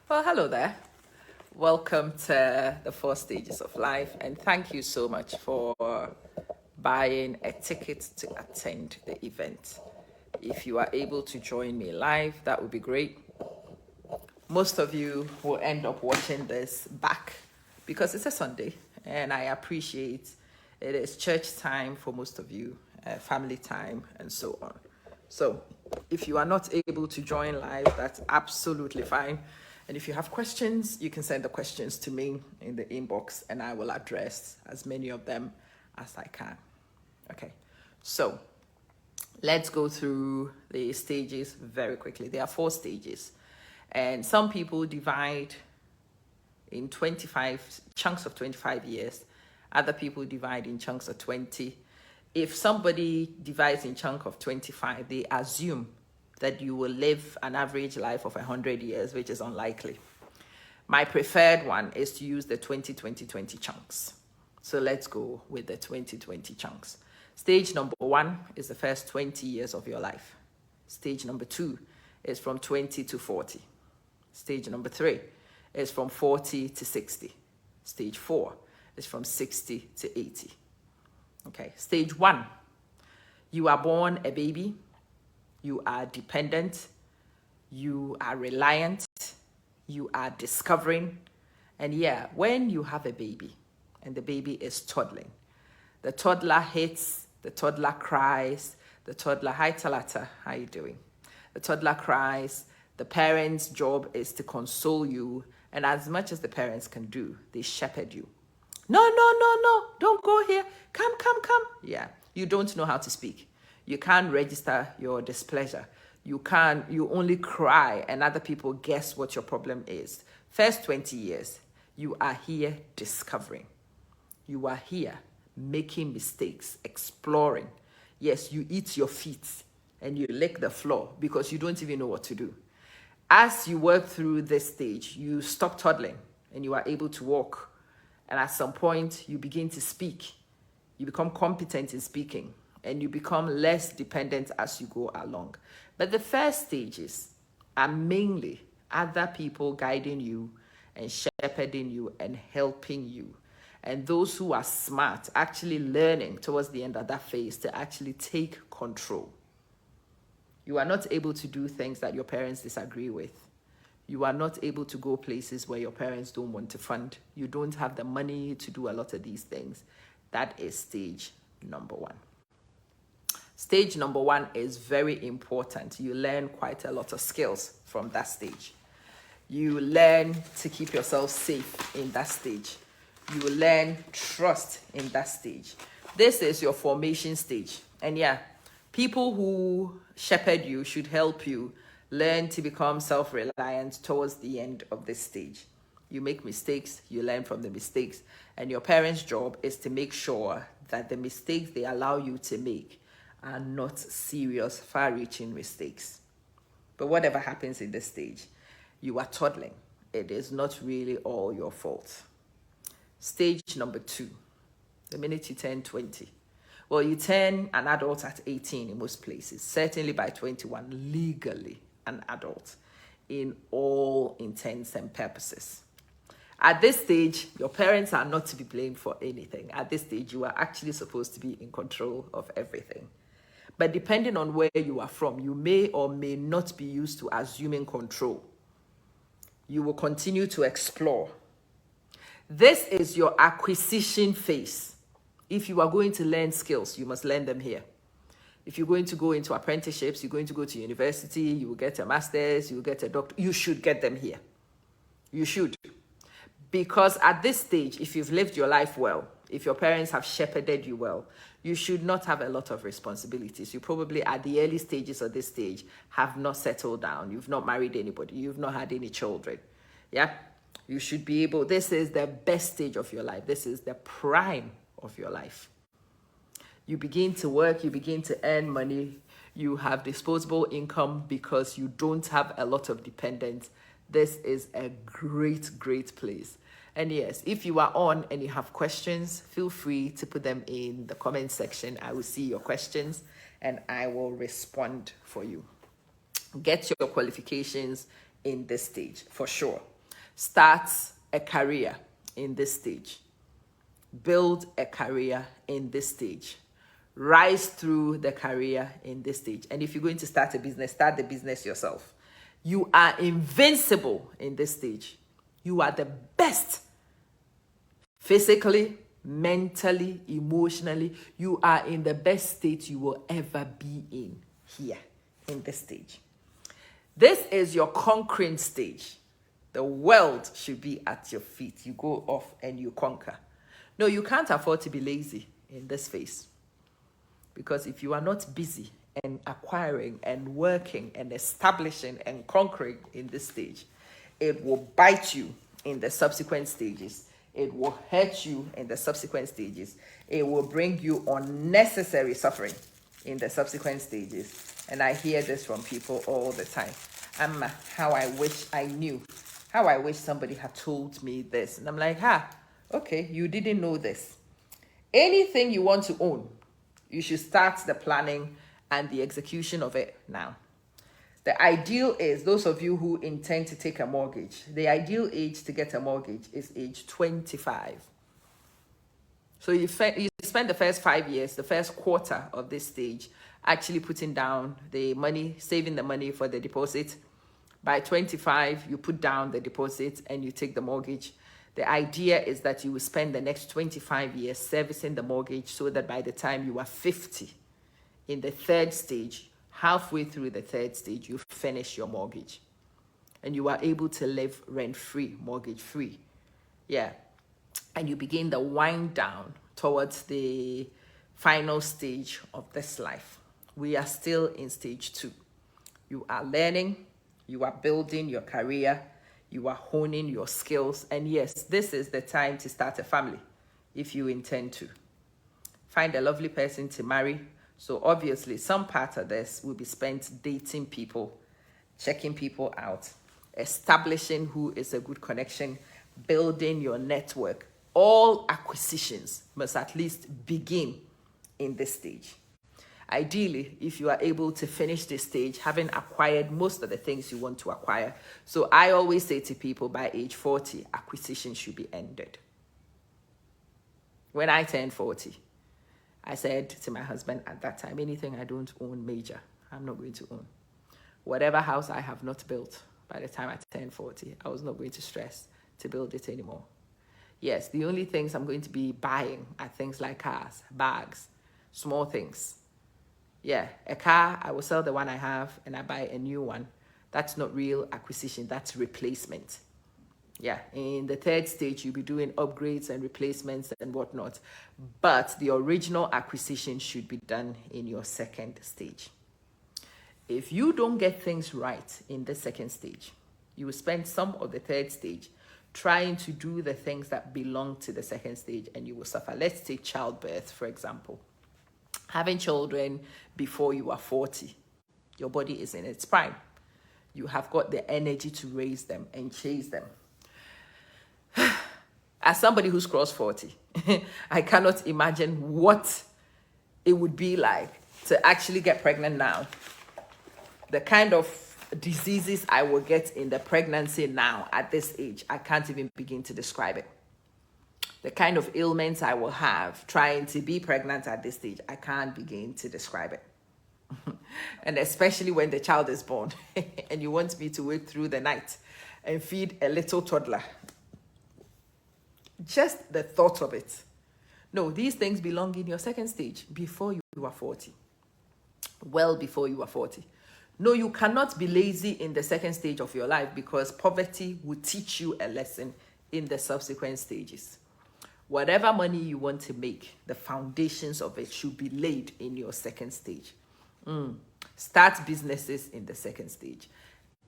Well, hello there. Welcome to the 4 stages of life, and thank you so much for buying a ticket to attend the event. If you are able to join me live, that would be great. Most of you will end up watching this back because it's a Sunday, and I appreciate it is church time for most of you, family time, and so on. So, if you are not able to join live, that's absolutely fine. And if you have questions, you can send the questions to me in the inbox, and I will address as many of them as I can. Okay, so let's go through the stages very quickly. There are 4 stages, and some people divide in 25 chunks of 25 years. Other people divide in chunks of 20. If somebody divides in chunk of 25, they assume that you will live an average life of 100 years, which is unlikely. My preferred one is to use the 20-20-20 chunks. So let's go with the 2020 chunks. Stage number 1 is the first 20 years of your life. Stage number 2 is from 20 to 40. Stage number 3 is from 40 to 60. Stage 4 is from 60 to 80. Okay, stage 1, you are born a baby, you are dependent, you are reliant, you are discovering. And yeah, when you have a baby and the baby is toddling, the toddler hits, the toddler cries, the toddler, hi Talata, how you doing? The toddler cries, the parent's job is to console you, and as much as the parents can do, they shepherd you. No, don't go here. Come. Yeah, you don't know how to speak. You can't register your displeasure. You only cry, and other people guess what your problem is. First 20 years, you are here discovering. You are here making mistakes, exploring. Yes, you eat your feet and you lick the floor because you don't even know what to do. As you work through this stage, you stop toddling and you are able to walk. And at some point, you begin to speak. You become competent in speaking, and you become less dependent as you go along. But the first stages are mainly other people guiding you and shepherding you and helping you. And those who are smart actually learning towards the end of that phase to actually take control. You are not able to do things that your parents disagree with. You are not able to go places where your parents don't want to fund. You don't have the money to do a lot of these things. That is stage number 1. Stage number 1 is very important. You learn quite a lot of skills from that stage. You learn to keep yourself safe in that stage. You learn trust in that stage. This is your formation stage. And yeah, people who shepherd you should help you learn to become self-reliant towards the end of this stage. You make mistakes, you learn from the mistakes, and your parents' job is to make sure that the mistakes they allow you to make are not serious, far-reaching mistakes. But whatever happens in this stage, you are toddling. It is not really all your fault. Stage number 2, the minute you turn 20. Well, you turn an adult at 18 in most places, certainly by 21, legally an adult in all intents and purposes. At this stage, your parents are not to be blamed for anything. At this stage, you are actually supposed to be in control of everything. But depending on where you are from, you may or may not be used to assuming control. You will continue to explore. This is your acquisition phase. If you are going to learn skills, you must learn them here. If you're going to go into apprenticeships, you're going to go to university, you will get a master's, you will get a doctor, you should get them here. You should. Because at this stage, if you've lived your life well, if your parents have shepherded you well, you should not have a lot of responsibilities. You probably, at the early stages of this stage, have not settled down. You've not married anybody. You've not had any children. Yeah? You should be able, this is the best stage of your life. This is the prime of your life. You begin to work, you begin to earn money, you have disposable income because you don't have a lot of dependents. This is a great place. And yes, if you are on and you have questions, feel free to put them in the comment section. I will see your questions and I will respond for you. Get your qualifications in this stage for sure. Start a career in this stage. Build a career in this stage. Rise through the career in this stage. And if you're going to start a business, start the business yourself. You are invincible in this stage. You are the best. Physically, mentally, emotionally, you are in the best state you will ever be in here, in this stage. This is your conquering stage. The world should be at your feet. You go off and you conquer. No, you can't afford to be lazy in this phase. Because if you are not busy and acquiring and working and establishing and conquering in this stage, it will bite you in the subsequent stages. It will hurt you in the subsequent stages. It will bring you unnecessary suffering in the subsequent stages. And I hear this from people all the time. Amma, how I wish I knew. How I wish somebody had told me this. And I'm like, okay, you didn't know this. Anything you want to own, you should start the planning and the execution of it now. The ideal is, those of you who intend to take a mortgage, the ideal age to get a mortgage is age 25. So you spend the first 5 years, the first quarter of this stage, actually putting down the money, saving the money for the deposit. By 25, you put down the deposit and you take the mortgage. The idea is that you will spend the next 25 years servicing the mortgage so that by the time you are 50, in the third stage, halfway through the third stage, you finish your mortgage. And you are able to live rent-free, mortgage-free. Yeah. And you begin the wind down towards the final stage of this life. We are still in stage 2. You are learning, you are building your career, you are honing your skills. And yes, this is the time to start a family if you intend to. Find a lovely person to marry. So obviously, some part of this will be spent dating people, checking people out, establishing who is a good connection, building your network. All acquisitions must at least begin in this stage. Ideally, if you are able to finish this stage, having acquired most of the things you want to acquire. So I always say to people, by age 40, acquisition should be ended. When I turned 40, I said to my husband at that time, anything I don't own major, I'm not going to own. Whatever house I have not built by the time I turned 40, I was not going to stress to build it anymore. Yes, the only things I'm going to be buying are things like cars, bags, small things. Yeah, a car, I will sell the one I have and I buy a new one. That's not real acquisition, that's replacement. Yeah, in the third stage, you'll be doing upgrades and replacements and whatnot. But the original acquisition should be done in your second stage. If you don't get things right in the second stage, you will spend some of the third stage trying to do the things that belong to the second stage and you will suffer. Let's take childbirth, for example. Having children before you are 40, your body is in its prime. You have got the energy to raise them and chase them. As somebody who's crossed 40, I cannot imagine what it would be like to actually get pregnant now. The kind of diseases I will get in the pregnancy now at this age, I can't even begin to describe it. The kind of ailments I will have trying to be pregnant at this stage, I can't begin to describe it. And especially when the child is born and you want me to wake through the night and feed a little toddler. Just the thought of it. No, these things belong in your second stage before you are 40. Well before you are 40. No, you cannot be lazy in the second stage of your life because poverty will teach you a lesson in the subsequent stages. Whatever money you want to make, the foundations of it should be laid in your second stage. Start businesses in the second stage.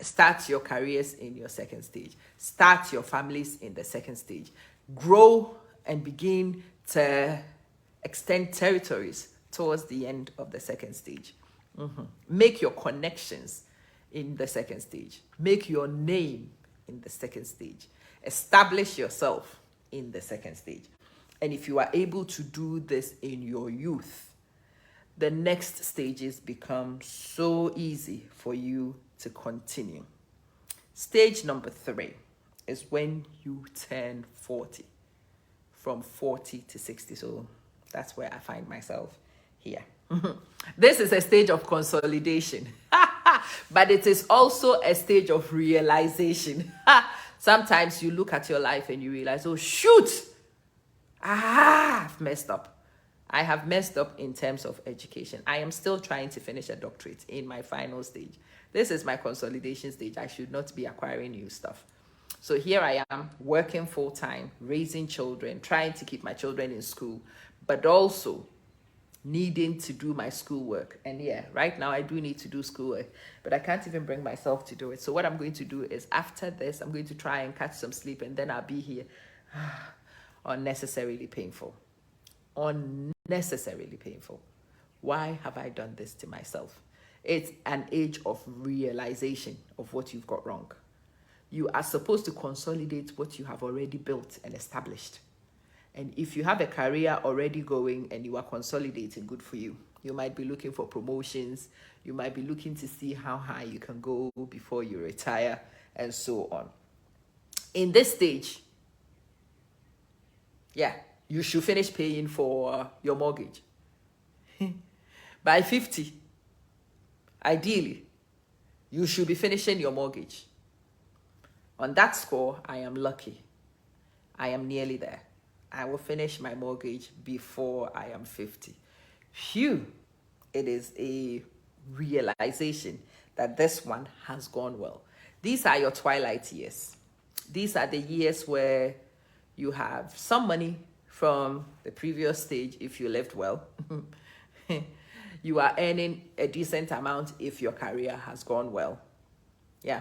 Start your careers in your second stage. Start your families in the second stage. Grow and begin to extend territories towards the end of the second stage. Make your connections in the second stage. Make your name in the second stage. Establish yourself in the second stage. And if you are able to do this in your youth, the next stages become so easy for you to continue. Stage number 3 is when you turn 40, from 40 to 60. So that's where I find myself here. This is a stage of consolidation, but it is also a stage of realization. Sometimes you look at your life and you realize, oh, shoot, I've messed up. I have messed up in terms of education. I am still trying to finish a doctorate in my final stage. This is my consolidation stage. I should not be acquiring new stuff. So here I am working full time, raising children, trying to keep my children in school, but also needing to do my schoolwork. And yeah, right now I do need to do schoolwork, but I can't even bring myself to do it. So what I'm going to do is after this, I'm going to try and catch some sleep, and then I'll be here. Unnecessarily painful. Unnecessarily painful. Why have I done this to myself? It's an age of realization of what you've got wrong. You are supposed to consolidate what you have already built and established. And if you have a career already going and you are consolidating, good for you. You might be looking for promotions. You might be looking to see how high you can go before you retire, and so on. In this stage, yeah, you should finish paying for your mortgage. By 50, ideally, you should be finishing your mortgage. On that score, I am lucky. I am nearly there. I will finish my mortgage before I am 50. Phew, it is a realization that this one has gone well. These are your twilight years. These are the years where you have some money from the previous stage if you lived well. You are earning a decent amount if your career has gone well. Yeah.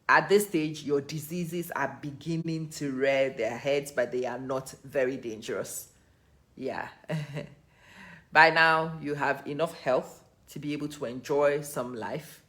At this stage, your diseases are beginning to rear their heads, but they are not very dangerous. Yeah. By now, you have enough health to be able to enjoy some life.